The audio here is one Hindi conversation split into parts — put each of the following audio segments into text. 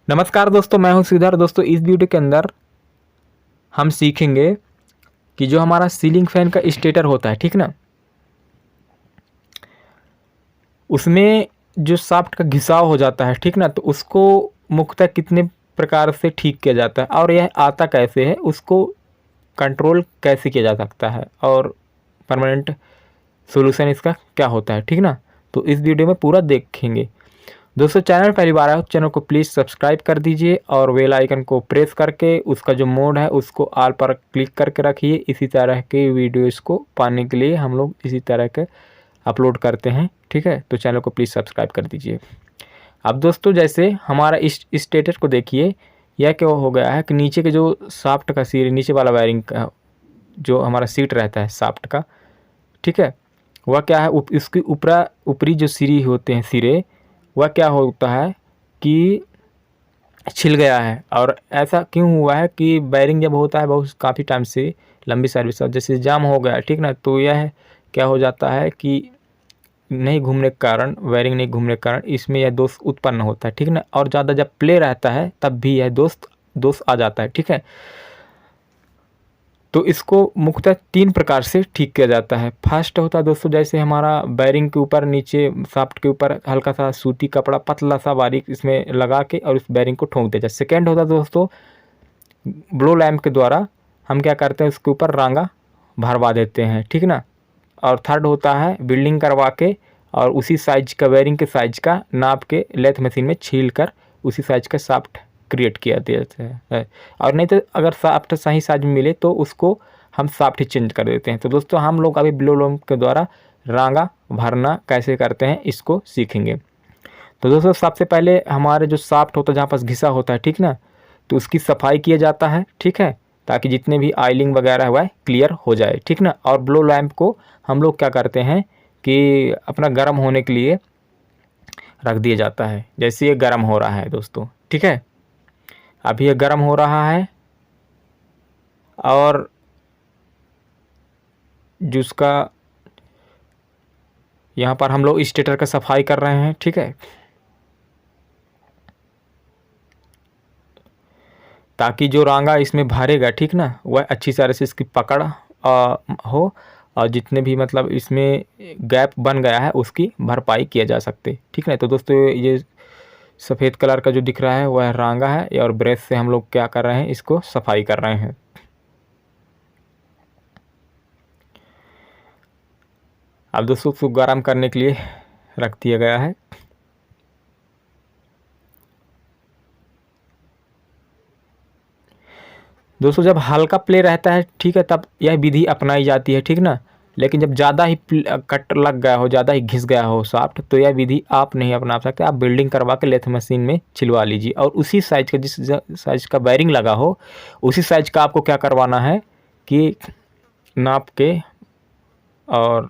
नमस्कार दोस्तों, मैं हूं श्रीधर। दोस्तों, इस वीडियो के अंदर हम सीखेंगे कि जो हमारा सीलिंग फैन का स्टेटर होता है, ठीक ना, उसमें जो शाफ्ट का घिसाव हो जाता है, ठीक ना, तो उसको मुख्यतः कितने प्रकार से ठीक किया जाता है और यह आता कैसे है, उसको कंट्रोल कैसे किया जा सकता है और परमानेंट सॉल्यूशन इसका क्या होता है, ठीक ना। तो इस वीडियो में पूरा देखेंगे। दोस्तों, चैनल पहली बार आए हो, चैनल को प्लीज़ सब्सक्राइब कर दीजिए और बेल आइकन को प्रेस करके उसका जो मोड है उसको ऑल पर क्लिक करके रखिए। इसी तरह के वीडियोस को पाने के लिए हम लोग इसी तरह के अपलोड करते हैं, ठीक है। तो चैनल को प्लीज़ सब्सक्राइब कर दीजिए। अब दोस्तों, जैसे हमारा इस स्टेटस को देखिए, यह क्या हो गया है कि नीचे के जो शाफ्ट का सिर, नीचे वाला वायरिंग का जो हमारा सीट रहता है शाफ्ट का, ठीक है, वह क्या है, इसकी ऊपरी जो सिरी होते हैं, सिरे, वह क्या होता है कि छिल गया है। और ऐसा क्यों हुआ है कि वायरिंग जब होता है बहुत काफ़ी टाइम से, लंबी सर्विस जैसे जाम हो गया, ठीक ना, तो यह क्या हो जाता है कि नहीं घूमने के कारण, वायरिंग नहीं घूमने के कारण इसमें यह दोष उत्पन्न होता है, ठीक ना। और ज़्यादा जब प्ले रहता है तब भी यह दोष आ जाता है, ठीक है। तो इसको मुख्यतः 3 प्रकार से ठीक किया जाता है। फर्स्ट होता है दोस्तों, जैसे हमारा बैरिंग के ऊपर, नीचे शाफ्ट के ऊपर हल्का सा सूती कपड़ा पतला सा बारीक इसमें लगा के और इस बैरिंग को ठोक दिया जाए। सेकेंड होता है दोस्तों, ब्लो लैम्प के द्वारा हम क्या करते हैं, उसके ऊपर रांगा भरवा देते हैं, ठीक ना। और थर्ड होता है बिल्डिंग करवा के और उसी साइज का, बैरिंग के साइज का नाप के लेथ मशीन में छील कर उसी साइज का शाफ्ट क्रिएट किया जाता है। और नहीं तो अगर शाफ्ट सही साइज में मिले तो उसको हम शाफ्ट ही चेंज कर देते हैं। तो दोस्तों, हम लोग अभी ब्लो लैम्प के द्वारा रांगा भरना कैसे करते हैं इसको सीखेंगे। तो दोस्तों, सबसे पहले हमारे जो शाफ्ट होता है, जहाँ पास घिसा होता है, ठीक ना, तो उसकी सफाई किया जाता है, ठीक है, ताकि जितने भी आइलिंग वगैरह हुआ है क्लियर हो जाए, ठीक ना। और ब्लो लैम्प को हम लोग क्या करते हैं कि अपना गर्म होने के लिए रख दिया जाता है। जैसे ये गर्म हो रहा है दोस्तों, ठीक है, अभी ये गर्म हो रहा है और जिसका यहाँ पर हम लोग स्टेटर का सफाई कर रहे हैं, ठीक है, ताकि जो रांगा इसमें भरेगा, ठीक ना, वह अच्छी तरह से इसकी पकड़ हो और जितने भी मतलब इसमें गैप बन गया है उसकी भरपाई किया जा सकते, ठीक ना। तो दोस्तों, ये सफ़ेद कलर का जो दिख रहा है वह रांगा है और ब्रश से हम लोग क्या कर रहे हैं, इसको सफाई कर रहे हैं। अब दोस्तों, उसको गर्म करने के लिए रख दिया गया है। दोस्तों, जब हल्का प्ले रहता है, ठीक है, तब यह विधि अपनाई जाती है, ठीक ना। लेकिन जब ज़्यादा ही कट लग गया हो, ज़्यादा ही घिस गया हो शाफ्ट, तो यह विधि आप नहीं अपना सकते। आप बिल्डिंग करवा के लेथ मशीन में छिलवा लीजिए और उसी साइज का, जिस साइज का वायरिंग लगा हो उसी साइज का आपको क्या करवाना है कि नाप के और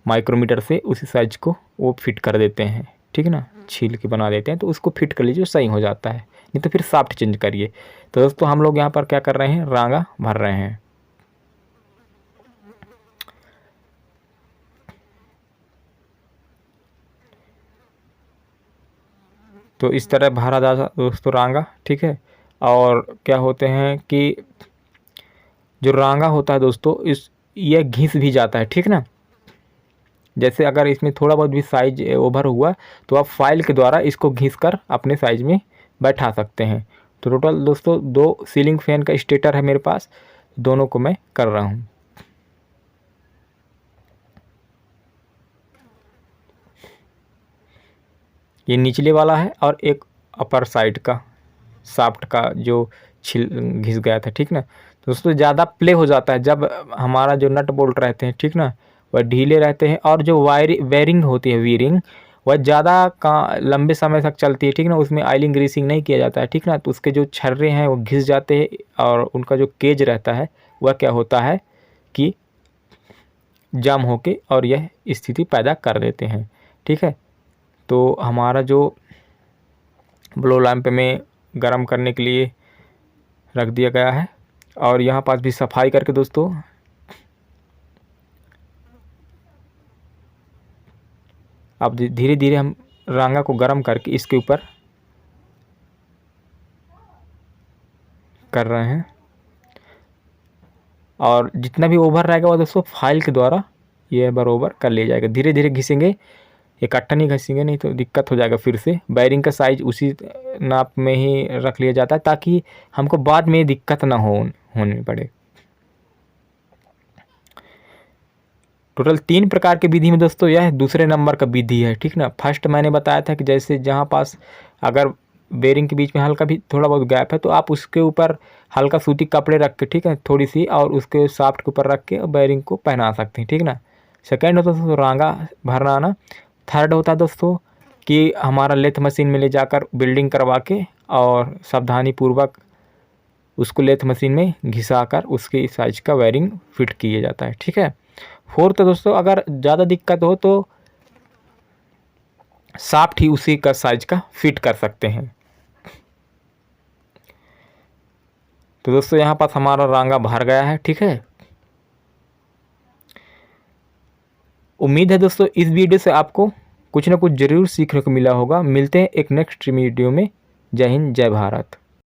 माइक्रोमीटर से उसी साइज को वो फिट कर देते हैं, ठीक है ना, छील के बना देते हैं। तो उसको फिट कर लीजिए, सही हो जाता है। नहीं तो फिर शाफ्ट चेंज करिए। तो दोस्तों, हम लोग यहाँ पर क्या कर रहे हैं, रांगा भर रहे हैं। तो इस तरह भरा जा दोस्तों रांगा, ठीक है। और क्या होते हैं कि जो रांगा होता है दोस्तों, इस ये घिस भी जाता है, ठीक ना। जैसे अगर इसमें थोड़ा बहुत भी साइज ओवर हुआ तो आप फाइल के द्वारा इसको घिस कर अपने साइज में बैठा सकते हैं। तो टोटल दोस्तों 2 सीलिंग फैन का स्टेटर है मेरे पास, दोनों को मैं कर रहा हूँ। ये निचले वाला है और एक अपर साइड का शाफ्ट का जो छिल घिस गया था, ठीक ना। दोस्तों, ज़्यादा प्ले हो जाता है जब हमारा जो नट बोल्ट रहते हैं, ठीक ना, वह ढीले रहते हैं और जो वायरिंग होती है, वीरिंग, वह ज़्यादा का लंबे समय तक चलती है, ठीक ना। उसमें ऑयलिंग ग्रीसिंग नहीं किया जाता है, ठीक ना। तो उसके जो छर्रे हैं वो घिस जाते हैं और उनका जो केज रहता है वह क्या होता है कि जाम होके और यह स्थिति पैदा कर देते हैं, ठीक है। तो हमारा जो ब्लो लैंप में गर्म करने के लिए रख दिया गया है और यहाँ पास भी सफाई करके दोस्तों अब धीरे धीरे हम रांगा को गर्म करके इसके ऊपर कर रहे हैं। और जितना भी ओवर रहेगा वो दोस्तों फाइल के द्वारा ये बराबर कर लिया जाएगा। धीरे धीरे घिसेंगे, इकट्ठा नहीं घिसेंगे, नहीं तो दिक्कत हो जाएगा। फिर से बेयरिंग का साइज उसी नाप में ही रख लिया जाता है ताकि हमको बाद में दिक्कत ना होने पड़े। टोटल 3 प्रकार के विधि में दोस्तों यह दूसरे नंबर का विधि है, ठीक ना। फर्स्ट मैंने बताया था कि जैसे जहाँ पास अगर बेरिंग के बीच में हल्का भी थोड़ा बहुत गैप है तो आप उसके ऊपर हल्का सूती कपड़े रख के, ठीक है, थोड़ी सी, और उसके शाफ्ट के ऊपर रख के बेरिंग को पहना सकते हैं, ठीक ना। सेकेंड होता है दोस्तों रांगा भरना आना। थर्ड होता है दोस्तों कि हमारा लेथ मशीन में ले जाकर बिल्डिंग करवा के और सावधानी पूर्वक उसको लेथ मशीन में घिसाकर उसके साइज का वायरिंग फिट किया जाता है, ठीक है। फोर्थ दोस्तों अगर ज़्यादा दिक्कत हो तो शाफ्ट ही उसी का साइज का फिट कर सकते हैं। तो दोस्तों यहाँ पास हमारा रांगा भर गया है, ठीक है। उम्मीद है दोस्तों इस वीडियो से आपको कुछ ना कुछ ज़रूर सीखने को मिला होगा। मिलते हैं एक नेक्स्ट वीडियो में। जय हिंद, जय भारत।